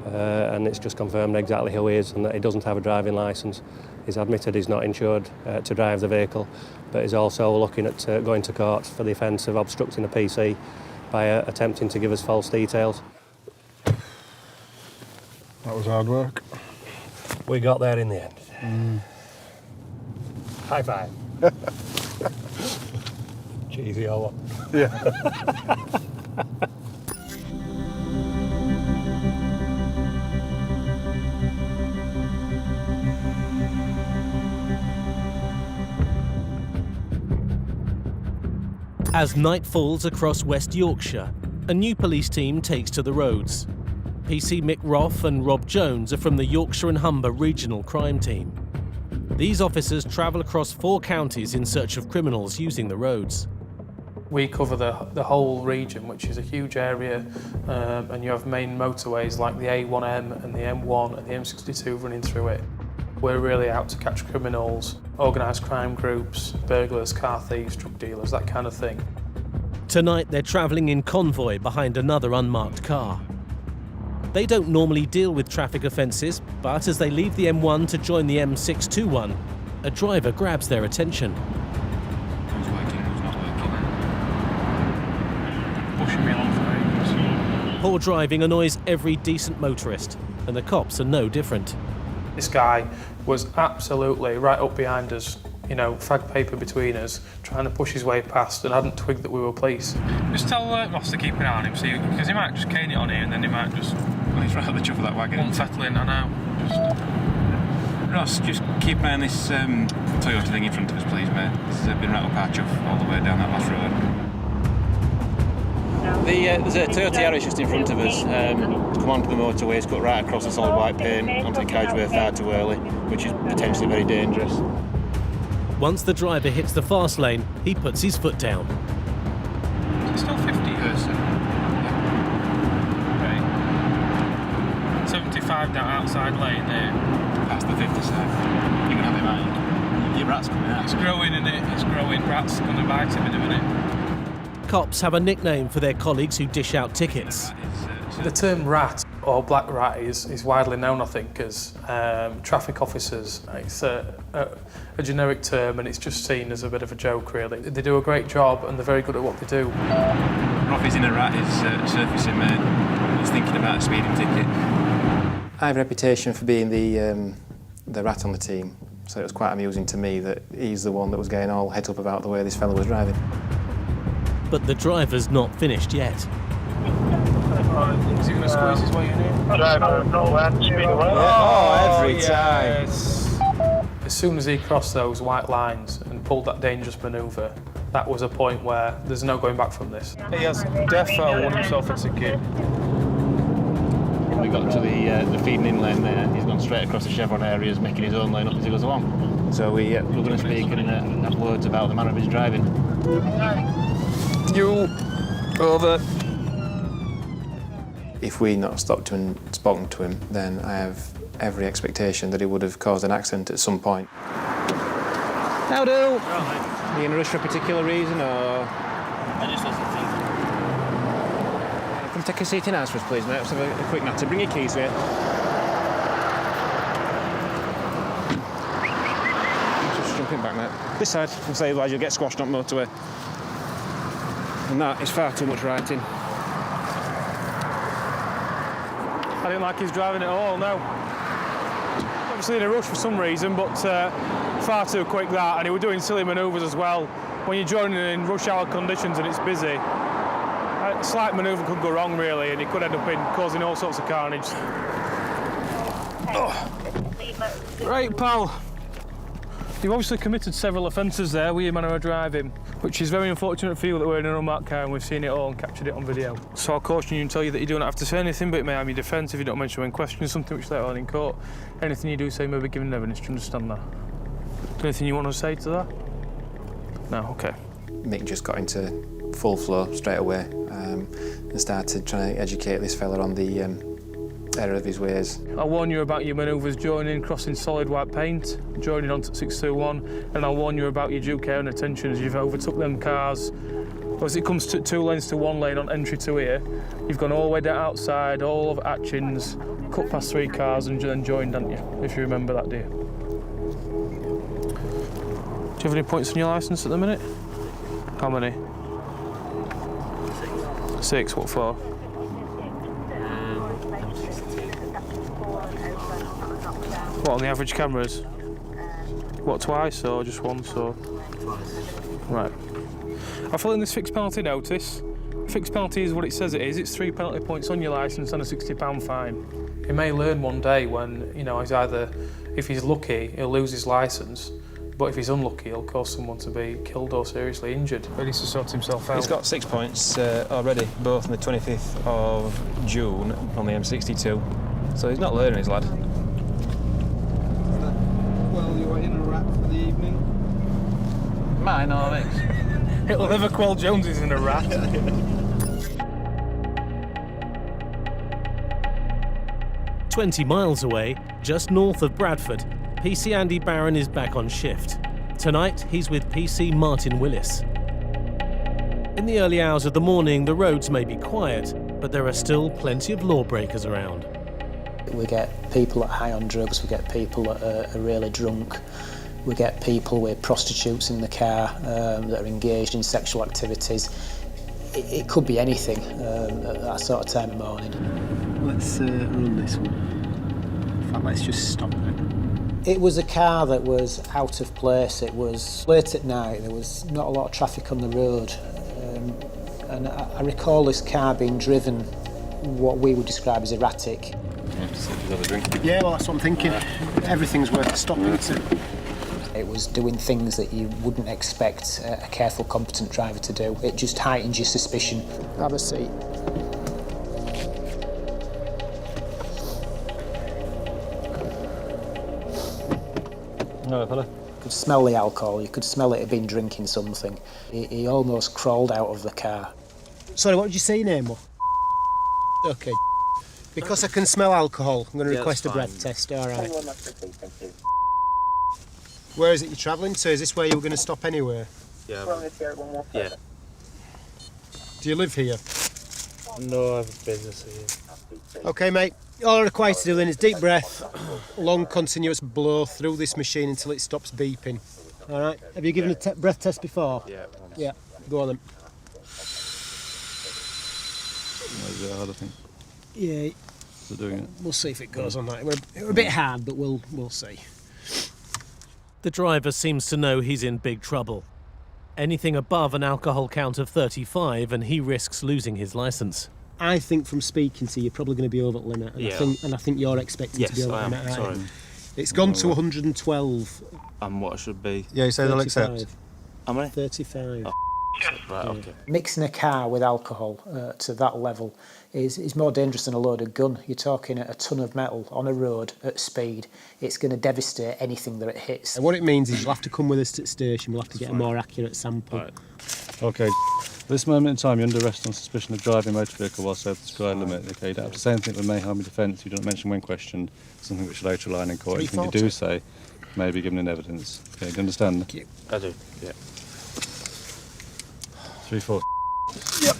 and it's just confirmed exactly who he is and that he doesn't have a driving licence. He's admitted he's not insured to drive the vehicle, but he's also looking at going to court for the offence of obstructing a PC by attempting to give us false details. That was hard work. We got there in the end. High five. Cheesy or what? Yeah. As night falls across West Yorkshire, a new police team takes to the roads. PC Mick Roth and Rob Jones are from the Yorkshire and Humber Regional Crime Team. These officers travel across 4 counties in search of criminals using the roads. We cover the whole region, which is a huge area, and you have main motorways like the A1M and the M1 and the M62 running through it. We're really out to catch criminals, organised crime groups, burglars, car thieves, drug dealers, that kind of thing. Tonight they're travelling in convoy behind another unmarked car. They don't normally deal with traffic offences, but as they leave the M1 to join the M621, a driver grabs their attention. Who's working, who's not working? Pushing me along for ages. Poor driving annoys every decent motorist, and the cops are no different. This guy was absolutely right up behind us, fag paper between us, trying to push his way past and hadn't twigged that we were police. Just tell Ross to keep an eye on him, because he might just cane it on here and then he might just... Well, he's right at the top of that wagon. Unsettling, I know. Ross, just keep an eye on this Toyota thing in front of us, please, mate. This has been right up our chuff all the way down that last road. There's a Toyota Yaris just in front of us. It's come onto the motorway, it's cut right across the solid white paint onto the carriageway far too early, which is potentially very dangerous. Once the driver hits the fast lane, he puts his foot down. Is it still 50? So drive down outside lane there. That's the 50 side. You can have it, mate. Your rat's coming out. It's growing, isn't it? It's growing. Rat's going to bite him in a minute. Cops have a nickname for their colleagues who dish out tickets. The term rat or black rat is widely known, I think, as traffic officers. It's a generic term, and it's just seen as a bit of a joke, really. They do a great job, and they're very good at what they do. Roffy's in a rat is surfacing, mate. He's thinking about a speeding ticket. I have a reputation for being the rat on the team, so it was quite amusing to me that he's the one that was getting all het up about the way this fella was driving. But the driver's not finished yet. Is he going to squeeze his way in here? Driver, no land, speed away. Oh, every time. As soon as he crossed those white lines and pulled that dangerous manoeuvre, that was a point where there's no going back from this. He has defo won himself a ticket. When we got to the feeding in lane there, he's gone straight across the chevron areas, making his own lane up as he goes along. So we're going to speak and have words about the manner of his driving. You over. If we'd not stopped him and spoken to him, then I have every expectation that he would have caused an accident at some point. How do? Are you in a rush for a particular reason, or...? I just wasn't thinking. Come take a seat in ours for us, please, mate. Let's have a quick natter. Bring your keys here. Just jumping back, mate. This side. I'll say otherwise you'll get squashed on motorway. And that is far too much writing. I didn't like his driving at all, no. Obviously in a rush for some reason, but far too quick that, and he was doing silly manoeuvres as well. When you're joining in rush hour conditions and it's busy, a slight manoeuvre could go wrong really, and it could end up in causing all sorts of carnage. Oh. Right, pal. You've obviously committed several offences there with your manner of driving, which is very unfortunate for you that we're in an unmarked car and we've seen it all and captured it on video. So I'll caution you and tell you that you don't have to say anything, but it may have your defence if you don't mention when questioning something which later on in court. Anything you do say may be given evidence. Do you understand that? Anything you want to say to that? No, OK. Mick just got into full flow straight away and started trying to educate this fella on the error of his ways. I'll warn you about your manoeuvres joining, crossing solid white paint, joining onto 621, and I'll warn you about your due care and attention as you've overtook them cars. As it comes to 2 lanes to 1 lane on entry to here, you've gone all the way down outside, all over Atchins, cut past 3 cars and then joined, haven't you? If you remember that, do you? Do you have any points on your licence at the minute? How many? 6, what for? What, on the average cameras? What, twice or just once or? Twice. Right. I fill in this fixed penalty notice. Fixed penalty is what it says it is. It's 3 penalty points on your licence and a £60 fine. He may learn one day when, you know, he's either, if he's lucky, he'll lose his licence, but if he's unlucky, he'll cause someone to be killed or seriously injured. He needs to sort himself out. He's got 6 points already, both on the 25th of June on the M62. So he's not learning, his lad. Well, you were in a rat for the evening. Mine or Mick's? It'll never quell Jonesy's in a rat. 20 miles away, just north of Bradford, PC Andy Barron is back on shift. Tonight, he's with PC Martin Willis. In the early hours of the morning, the roads may be quiet, but there are still plenty of lawbreakers around. We get people that are high on drugs, we get people that are really drunk, we get people with prostitutes in the car that are engaged in sexual activities. It could be anything at that sort of time of morning. Let's run this one. In fact, let's just stop it. It was a car that was out of place. It was late at night, there was not a lot of traffic on the road. And I recall this car being driven what we would describe as erratic. Yeah, well, that's what I'm thinking. Everything's worth stopping, isn't it? It was doing things that you wouldn't expect a careful, competent driver to do. It just heightens your suspicion. Have a seat. No, fella. You could smell the alcohol, you could smell it had been drinking something. He almost crawled out of the car. Sorry, what did you say your name was? Okay. Because I can smell alcohol, I'm going to Yeah, request a that's breath test, all right. Where is it you're travelling to? Is this where you were going to stop anywhere? Yeah. Yeah. Do you live here? No, I have a business here. OK, mate. All I require you to do then is deep breath, long continuous blow through this machine until it stops beeping. All right? Have you given a breath test before? Yeah. Yeah. Go on then. Is it hard, I think? Yeah. They're doing it. We'll see if it goes on that. We're a bit hard, but we'll see. The driver seems to know he's in big trouble. Anything above an alcohol count of 35 and he risks losing his licence. I think from speaking to you, you're probably going to be over the limit, and Yeah. I think you're expecting to be over the limit. Sorry. It's gone to 112. And what I should be. Yeah, you say they'll accept. How many? 35. Right, okay. Mixing a car with alcohol to that level is more dangerous than a loaded gun. You're talking a ton of metal on a road at speed. It's going to devastate anything that it hits. And what it means is you'll have to come with us to the station. We'll have to get a more accurate sample. Right. OK. At this moment in time, you're under arrest on suspicion of driving a motor vehicle whilst over the prescribed limit. OK, you don't have to say anything that may harm your defence. You don't mention when questioned something which should later rely in court. Anything you do say may be given in evidence. OK, do you understand? Thank you. I do, yeah. 3-4. Yep.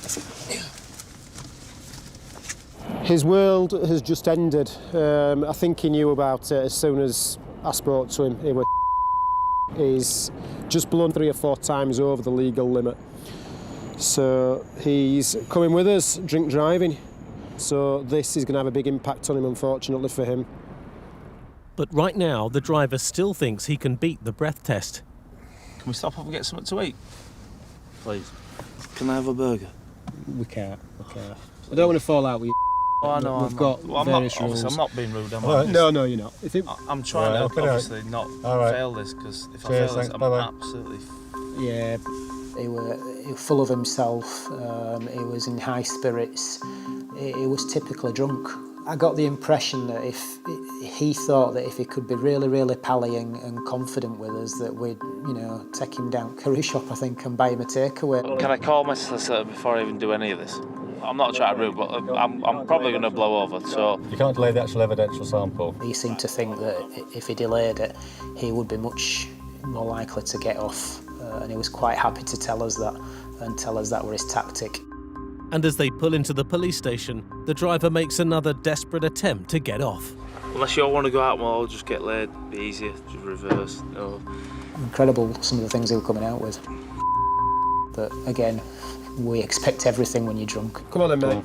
His world has just ended. I think he knew about it as soon as I spoke to him. He was he's just blown 3 or 4 times over the legal limit. So he's coming with us, drink driving. So this is going to have a big impact on him, unfortunately for him. But right now, the driver still thinks he can beat the breath test. Can we stop off and get something to eat? Please. Can I have a burger? We can't. I don't want to fall out with you. Oh, I know. We've got various rules. I'm not being rude, am I? No, you're not. I'm trying to obviously not fail this, because if I fail this, I'm absolutely... Yeah, he was full of himself, he was in high spirits, he was typically drunk. I got the impression that if he thought that if he could be really, really pally and confident with us, that we'd, take him down curry shop, I think, and buy him a takeaway. Can I call my solicitor before I even do any of this? I'm not trying to rude, but I'm probably going to blow over, so... You can't delay the actual evidential sample. He seemed to think that if he delayed it, he would be much more likely to get off, and he was quite happy to tell us that, and tell us that were his tactic. And as they pull into the police station, the driver makes another desperate attempt to get off. Unless you all want to go out more, I'll just get laid, be easier, just reverse. Incredible, some of the things he was coming out with. But again, we expect everything when you're drunk. Come on then, mate.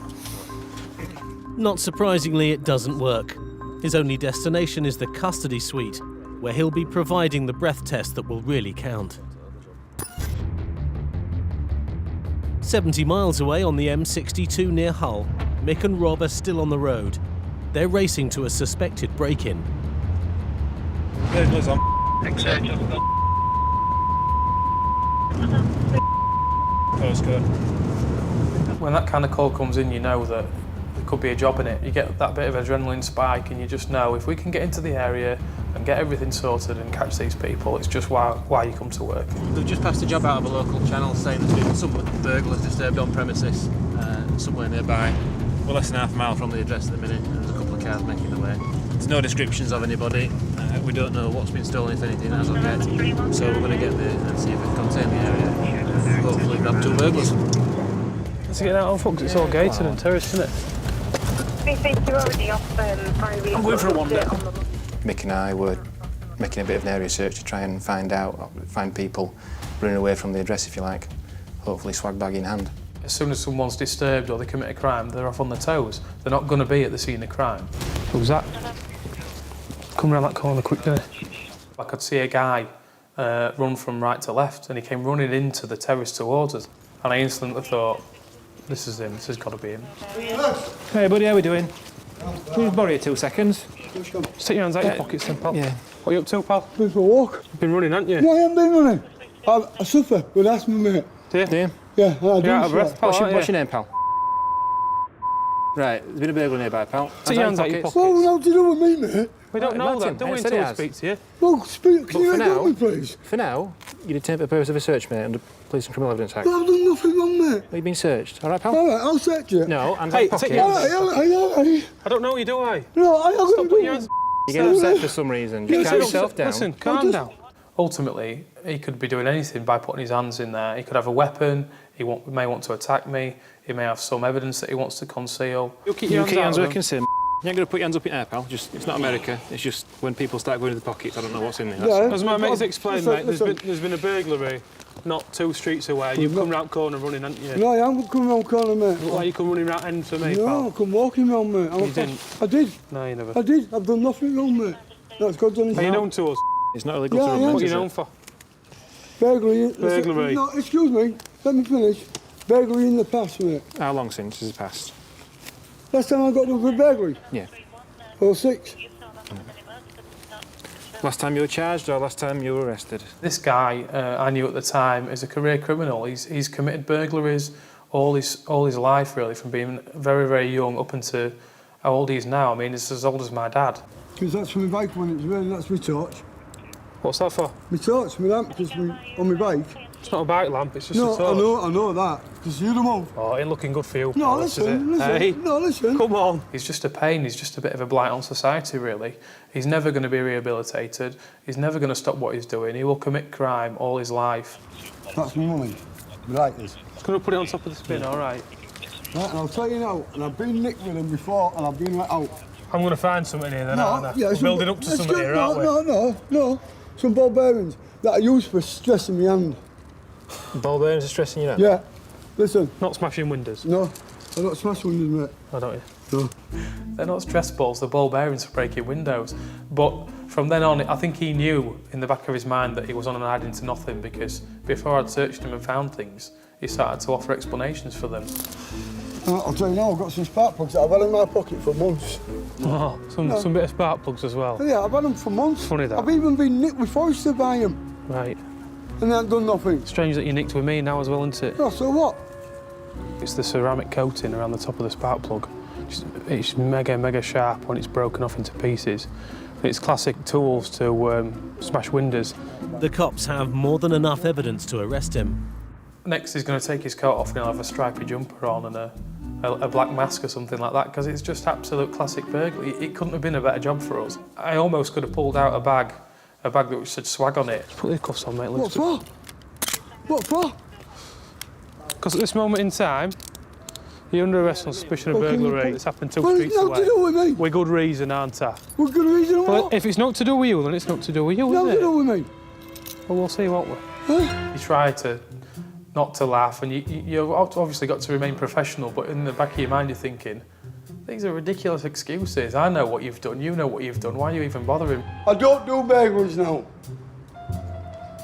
Not surprisingly, it doesn't work. His only destination is the custody suite, where he'll be providing the breath test that will really count. 70 miles away on the M62 near Hull, Mick and Rob are still on the road. They're racing to a suspected break-in. When that kind of call comes in, you know that there could be a job in it. You get that bit of adrenaline spike and you just know if we can get into the area and get everything sorted and catch these people, it's just why you come to work. They've just passed a job out of a local channel saying there's been some burglars disturbed on premises somewhere nearby. We're less than half a mile from the address at the minute, and there's a couple of cars making their way. There's no descriptions of anybody. We don't know what's been stolen, if anything, as of yet. So we're going to get there and see if we can contain the area. Hopefully grab 2 burglars. Let's get out on foot, 'cause it's all gated and terraced, isn't it? I'm going for a wander. Mick and I were making a bit of an area search to try and find people running away from the address, if you like. Hopefully swag bag in hand. As soon as someone's disturbed or they commit a crime, they're off on their toes. They're not going to be at the scene of crime. Who's that? Come round that corner quick, didn't he? I could see a guy run from right to left, and he came running into the terrace towards us. And I instantly thought, this is him, this has got to be him. Hey buddy, how we doing? Can you borrow you 2 seconds? Just take your hands out your pockets then, pal. Yeah. What are you up to, pal? Been for a walk. You've been running, haven't you? No, I haven't been running. I suffer with asthma, mate. Do you? Yeah, I do. You're out of breath, pal, What's your name, pal? Right, there's been a burglar nearby, pal. Take your hands out your pockets. Well, no, to do with me, mate. We don't know that, don't we, until we speak to you? Well, can you hang on me, please? For now, you detain for the purpose of a search, mate, under Police and Criminal Evidence Act. But I've done nothing wrong, mate. Are you being searched? All right, pal? All right, I'll search you. No, hands Hey, out of take pocket. your All right, I don't know you, do I? No, I haven't Stop putting done your it. hands... You get upset for some reason. Just calm yourself down. Listen, calm down. Ultimately, he could be doing anything by putting his hands in there. He could have a weapon, may want to attack me, he may have some evidence that he wants to conceal. You keep your hands where I can see them. You ain't going to put your hands up in air, pal. It's not America. It's just when people start going into the pockets, I don't know what's in there. Yeah, As my mate's explained, mate, listen. there's been a burglary not 2 streets away. You've come round corner running, haven't you? No, I haven't come round corner, mate. Why you come running round end to me, No, pal? I come walking round, mate. You didn't? I did. No, you never. I did. I've done nothing wrong, mate. That's God's honest. Are you known to us? It's not illegal to Yeah, run yeah. men, What are you is it? known for? Burglary. Burglary. No, excuse me. Let me finish. Burglary in the past, mate. How long since has it passed? Last time I got done for burglary. Yeah. 06. Last time you were charged or last time you were arrested? This guy, I knew at the time, is a career criminal. He's committed burglaries all his life, really, from being very, very young up into how old he is now. I mean, he's as old as my dad. Because that's for my bike when it's raining, that's my torch. What's that for? My torch, my lamp, because on my bike. It's not a bike lamp, it's just No, a torch. I know that. Because you're the one. Oh, it ain't looking good for you. No, Alex, is listen, it? listen. Hey, No, listen. come on. He's just a pain. He's just a bit of a blight on society, really. He's never going to be rehabilitated. He's never going to stop what he's doing. He will commit crime all his life. That's my money. Right, this. Just going to put it on top of the spin, all right? Right, and I'll tell you now, and I've been nicked with them before, and I've been let out. I'm going to find something here then, aren't I? Yeah, We're building up to something here, aren't we? No. Some ball bearings that I use for stressing my hand. Ball bearings are stressing you out? Yeah. Listen. Not smashing windows? No. I don't smash windows, mate. Oh, don't you? No. They're not stress balls, they're ball bearings for breaking windows. But from then on, I think he knew in the back of his mind that he was on an hiding to nothing, because before I'd searched him and found things, he started to offer explanations for them. I'll tell you now, I've got some spark plugs that I've had in my pocket for months. Oh, some bit of spark plugs as well. Yeah, I've had them for months. Funny that. I've even been nicked with Forrester by them. Right. And they haven't done nothing. Strange that you nicked with me now as well, isn't it? No, so what? It's the ceramic coating around the top of the spark plug. It's mega, mega sharp when it's broken off into pieces. It's classic tools to smash windows. The cops have more than enough evidence to arrest him. Next, he's going to take his coat off and he'll have a stripy jumper on and a black mask or something like that, because it's just absolute classic burglary. It couldn't have been a better job for us. I almost could have pulled out a bag that said swag on it. Put the cuffs on, mate. What for? What for? Because at this moment in time, you're under arrest on suspicion of burglary. It's happened 2 streets Well, away. it's not to do with me. With good reason, aren't I? With good reason Well, what? if it's not to do with you, then it's not to do with you, It's not is to it? do with me. Well, we'll see, won't we? Huh? You try to not to laugh, and you've obviously got to remain professional, but in the back of your mind you're thinking, these are ridiculous excuses. I know what you've done, you know what you've done, why are you even bothering? I don't do burglaries now.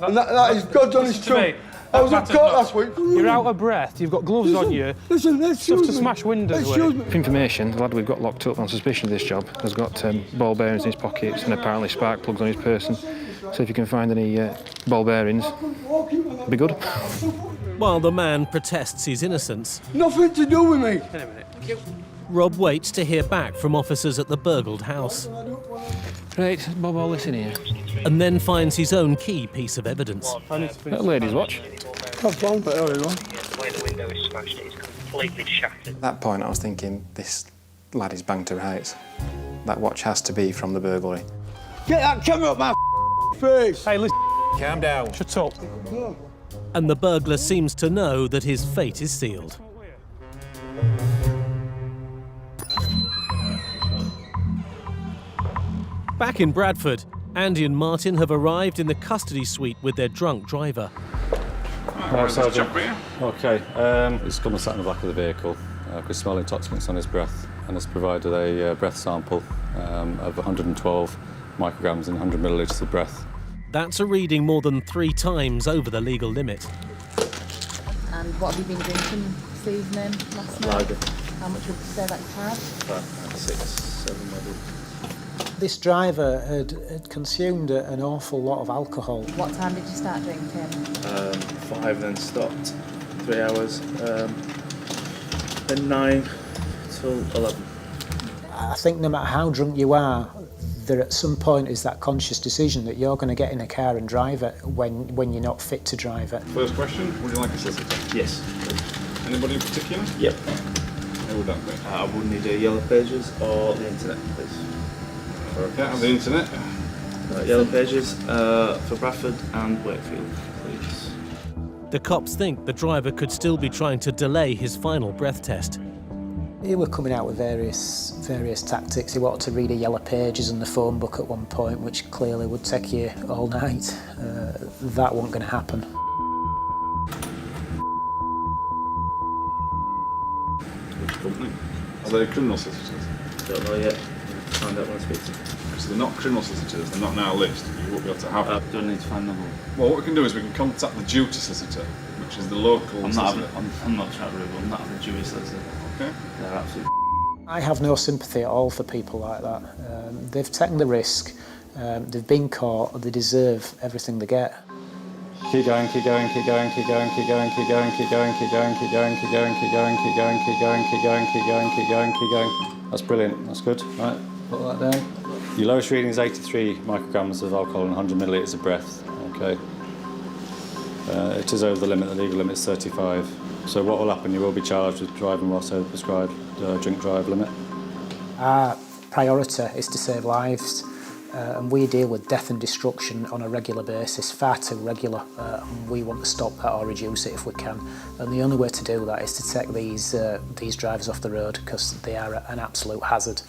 And that is God's honest truth. I was at court last week. You're out of breath, you've got gloves on you. Listen, Stuff to smash windows with. For information, the lad we've got locked up on suspicion of this job has got ball bearings in his pockets and apparently spark plugs on his person. So if you can find any ball bearings, it'd be good. While the man protests his innocence, Nothing to do with me. In a minute. Rob waits to hear back from officers at the burgled house, Right, Bob, all this in here. and then finds his own key piece of evidence. That lady's watch. I've found it, everyone. The window is smashed, it's completely shattered. At that point, I was thinking, this lad is banged to rights. That watch has to be from the burglary. Get that camera up my face. Hey, listen. Calm down. Shut up. And the burglar seems to know that his fate is sealed. Back in Bradford, Andy and Martin have arrived in the custody suite with their drunk driver. Right, Sergeant. OK, he's come and sat in the back of the vehicle. Could smell intoxicants on his breath and has provided a breath sample of 112 micrograms in 100 millilitres of breath. That's a reading more than 3 times over the legal limit. And what have you been drinking this evening, last night? Lager. How much would you say that you had? 6, 7 maybe. This driver had consumed an awful lot of alcohol. What time did you start drinking? 5, then stopped. 3 hours. Then 9 till 11. I think no matter how drunk you are, there at some point is that conscious decision that you're going to get in a car and drive it when you're not fit to drive it. First question, would you like a solicitor? Yes. Anybody in particular? Yep. Who would that be? I would need Yellow Pages or the internet, please. Okay, on the internet. Yellow Pages for Bradford and Wakefield, please. The cops think the driver could still be trying to delay his final breath test. He were coming out with various tactics. He wanted to read a Yellow Pages and the phone book at one point, which clearly would take you all night. That wasn't going to happen. Which company? Are they criminal solicitors? Don't know yet. Find out when I speak to them. So they're not criminal solicitors, they're not on our list. You won't be able to have them. Don't need to find them. Well, what we can do is we can contact the duty solicitor, which is the local solicitor. I'm not trying to rude, I'm not having a duty solicitor. Okay. They're absolutely. I have no sympathy at all for people like that. They've taken the risk, they've been caught, they deserve everything they get. Keep going, keep going, keep going, keep going, keep going, keep going, keep going, keep going, keep going, keep going, keep going, keep going, keep going, keep going, keep going, keep going, keep going. That's brilliant, that's good. Right, put that down. Your lowest reading is 83 micrograms of alcohol and 100 millilitres of breath. Okay. It is over the limit, the legal limit is 35. So what will happen, you will be charged with driving whilst over the prescribed drink drive limit. Our priority is to save lives, and we deal with death and destruction on a regular basis, far too regular. We want to stop that or reduce it if we can. And the only way to do that is to take these drivers off the road because they are an absolute hazard.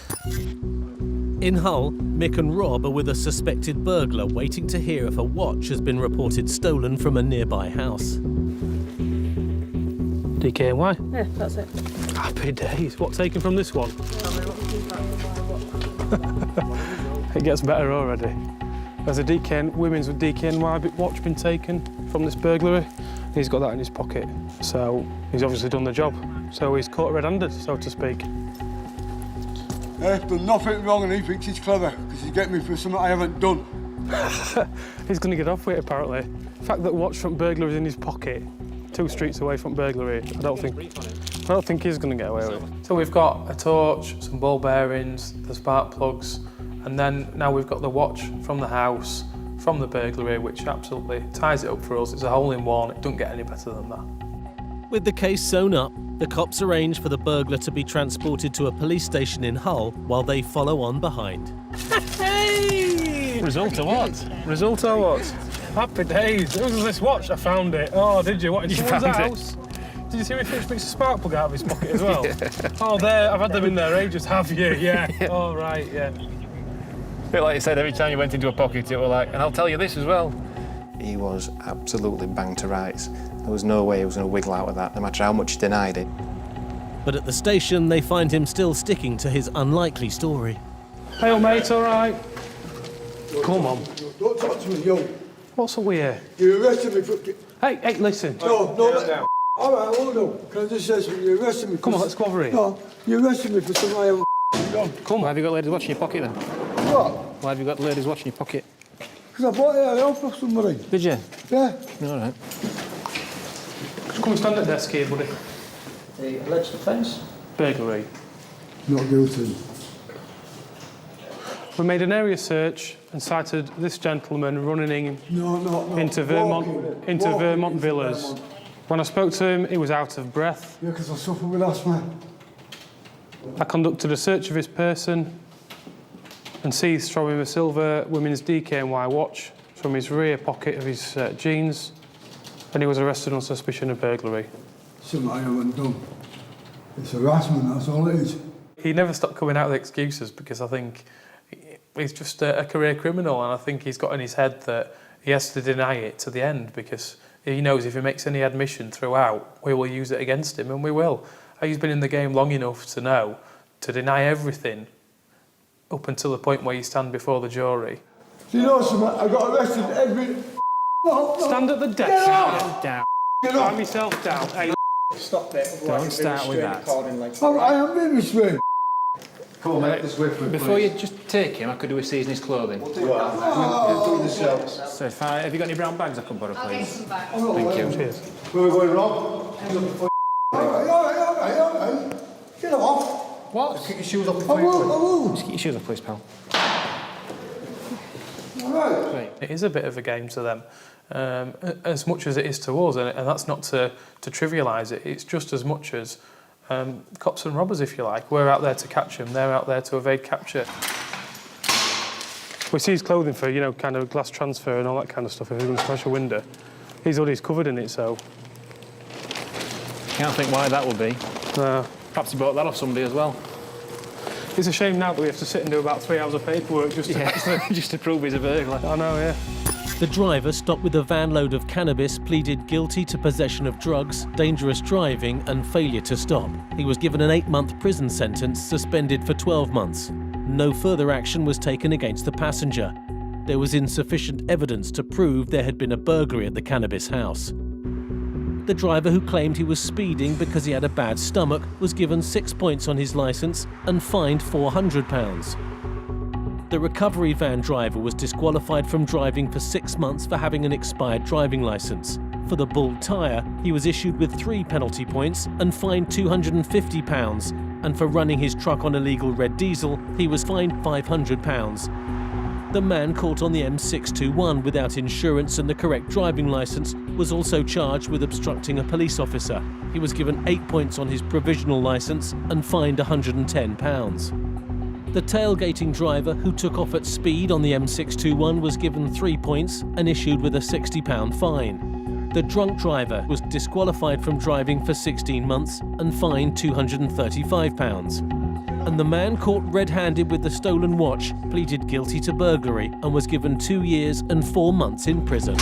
In Hull, Mick and Rob are with a suspected burglar waiting to hear if a watch has been reported stolen from a nearby house. DKNY? Yeah, that's it. Happy days. What, taken from this one? It gets better already. There's a women's DKNY watch been taken from this burglary. He's got that in his pocket. So he's obviously done the job. So he's caught red-handed, so to speak. He's done nothing wrong and he thinks he's clever because he's getting me for something I haven't done. He's going to get off with it, apparently. The fact that watch front burglar is in his pocket, 2 streets away from burglary, I don't think he's going to get away with it. So we've got a torch, some ball bearings, the spark plugs, and then now we've got the watch from the house, from the burglary, which absolutely ties it up for us. It's a hole-in-one, it doesn't get any better than that. With the case sewn up, the cops arrange for the burglar to be transported to a police station in Hull while they follow on behind. Hey! Result or what? Result or what? Happy days. It was this watch, I found it. Oh, did you? What, in someone's house? Did you see me fix a spark plug out of his pocket as well? Yeah. Oh, there, I've had them in there ages, have you? Yeah. Oh, right, yeah. A bit like you said, every time you went into a pocket, it was like, and I'll tell you this as well. He was absolutely banged to rights. There was no way he was going to wiggle out of that, no matter how much he denied it. But at the station, they find him still sticking to his unlikely story. Hey, old mate, all right? Come on. Don't talk to me, yo. What's up with you? You arrested me for... Hey, listen. No. All right, hold on. Can I just say something? You arrested me for... Come on, let's go over here. No, you arrested me for something I haven't done. Come on. Why have you got ladies watching your pocket then? What? Why have you got ladies watching your pocket? Because I bought it off of somebody. Did you? Yeah. All right. Just come and stand at the desk here, buddy. The alleged offence? Burglary. Not guilty. We made an area search and cited this gentleman running into Vermont Villas. When I spoke to him, he was out of breath. Yeah, because I suffer with asthma. I conducted a search of his person and seized from him a silver women's DKNY watch from his rear pocket of his jeans, and he was arrested on suspicion of burglary. Something I haven't done. It's harassment, that's all it is. He never stopped coming out with excuses because I think he's just a career criminal, and I think he's got in his head that he has to deny it to the end because he knows if he makes any admission throughout, we will use it against him, and we will. He's been in the game long enough to know to deny everything up until the point where you stand before the jury. Do you know something? I got arrested every... Stand at the desk. Get off! Down. Get off! Calm yourself down. Hey. Stop it. Don't start with that. I am being restrained. Come on, mate. Before you just take him, I could do with seizing his clothing. So have you got any brown bags I can borrow, please? Thank you. Cheers. Where are we going, Rob? All right. Get off. What? Just kick your shoes off before you go. Just kick your shoes off, please, pal. right. It is a bit of a game to them, as much as it is to us, and that's not to trivialise it. It's just as much as cops and robbers, if you like. We're out there to catch them, they're out there to evade capture. We see his clothing for, you know, kind of glass transfer and all that kind of stuff. If he's going to smash a window, his hoodie's covered in it, so... Can't think why that would be. No. Perhaps he bought that off somebody as well. It's a shame now that we have to sit and do about 3 hours of paperwork just to... just to prove he's a burglar. I know, yeah. The driver, stopped with a van load of cannabis, pleaded guilty to possession of drugs, dangerous driving and failure to stop. He was given an 8-month prison sentence, suspended for 12 months. No further action was taken against the passenger. There was insufficient evidence to prove there had been a burglary at the cannabis house. The driver, who claimed he was speeding because he had a bad stomach, was given 6 points on his licence and fined £400. The recovery van driver was disqualified from driving for 6 months for having an expired driving licence. For the bald tyre, he was issued with 3 penalty points and fined £250, and for running his truck on illegal red diesel, he was fined £500. The man caught on the M621 without insurance and the correct driving licence was also charged with obstructing a police officer. He was given 8 points on his provisional licence and fined £110. The tailgating driver, who took off at speed on the M621, was given 3 points and issued with a £60 fine. The drunk driver was disqualified from driving for 16 months and fined £235. And the man caught red-handed with the stolen watch pleaded guilty to burglary and was given 2 years and 4 months in prison.